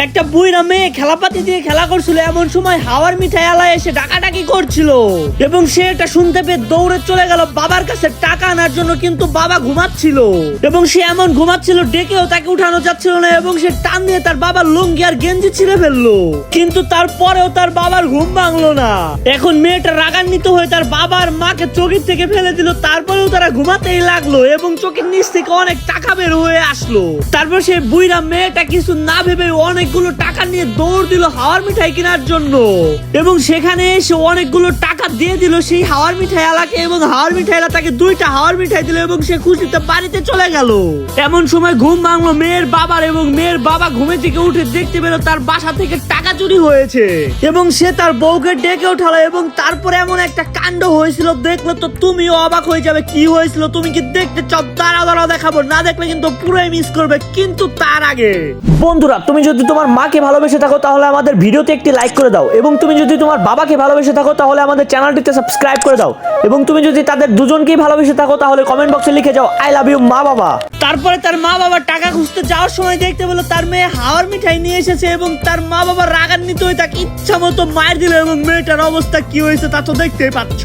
একটা বুইরা মেয়ে খেলাপাতি দিয়ে খেলা করছিল, এমন সময় হাওয়ার মিঠাই আলা এসে ডাকাডাকি করছিল এবং সে এটা শুনতে পেয়ে দৌড়ে চলে গেল বাবার কাছে টাকা আনার জন্য। কিন্তু বাবা ঘুমাচ্ছিল এবং সে এমন ঘুমাচ্ছিল ডেকেও তাকে উঠানো যাচ্ছিল না এবং সে টান দিয়ে তার বাবার লুঙ্গি আর গেঞ্জি ছিঁড়ে ফেললো। কিন্তু তারপরেও তার বাবার ঘুম ভাঙলো না। এখন মেয়েটা রাগান্বিত হয়ে তার বাবার মাকে চৌকির থেকে ফেলে দিল। তারপরেও তারা ঘুমাতেই লাগলো এবং চোখের নিচ থেকে অনেক টাকা বের হয়ে আসলো। তারপর সে বুইরা মেয়েটা কিছু না ভেবে অনেকগুলো টাকা নিয়ে দৌড় দিল হাওয়ার মিঠাই কেনার জন্য এবং সেখানে এসে অনেকগুলো টাকা দিয়ে দিল সেই হাওয়ার মিঠাই আলাকে এবং হাওয়ার মিঠাই আলা তাকে 2টা হাওয়ার মিঠাই দিল এবং সে খুশিতে বাড়িতে চলে গেল। এমন সময় ঘুম ভাঙলো মেয়ের বাবার এবং মেয়ের বাবা ঘুমে থেকে উঠে দেখতে পেল তার বাসা থেকে টাকা চুরি হয়েছে এবং সে তার বউকে ডেকে উঠালো এবং তারপরে এমন একটা কাণ্ড হয়েছিল দেখলো তো তুমিও অবাক হয়ে যাবে। কি হয়েছিল তুমি কি দেখতে চাও? দাঁড়াও দেখাবো, না দেখলে কিন্তু পুরোই মিস করবে। কিন্তু তার আগে বন্ধুরা, তুমি যদি তোমার মাকে ভালোবেসে থাকো তাহলে আমাদের ভিডিওতে একটি লাইক করে দাও এবং তুমি যদি তোমার বাবাকে ভালোবেসে থাকো তাহলে আমাদের চ্যানেলটিতে সাবস্ক্রাইব করে দাও এবং তুমি যদি তাদের দুজনকেই ভালোবেসে থাকো তাহলে কমেন্ট বক্সে লিখে যাও আই লাভ ইউ মা বাবা। তারপরে তার মা বাবা টাকা খুঁজতে যাওয়ার সময় দেখতে পেল তার মেয়ে হাওয়ার মিঠাই নিয়ে এসেছে এবং তার মা বাবা রাগান্বিত হয়ে তাকে ইচ্ছা মতো মার দিল এবং মেয়েটার অবস্থা কি হয়েছে তা তো দেখতেই পাচ্ছ।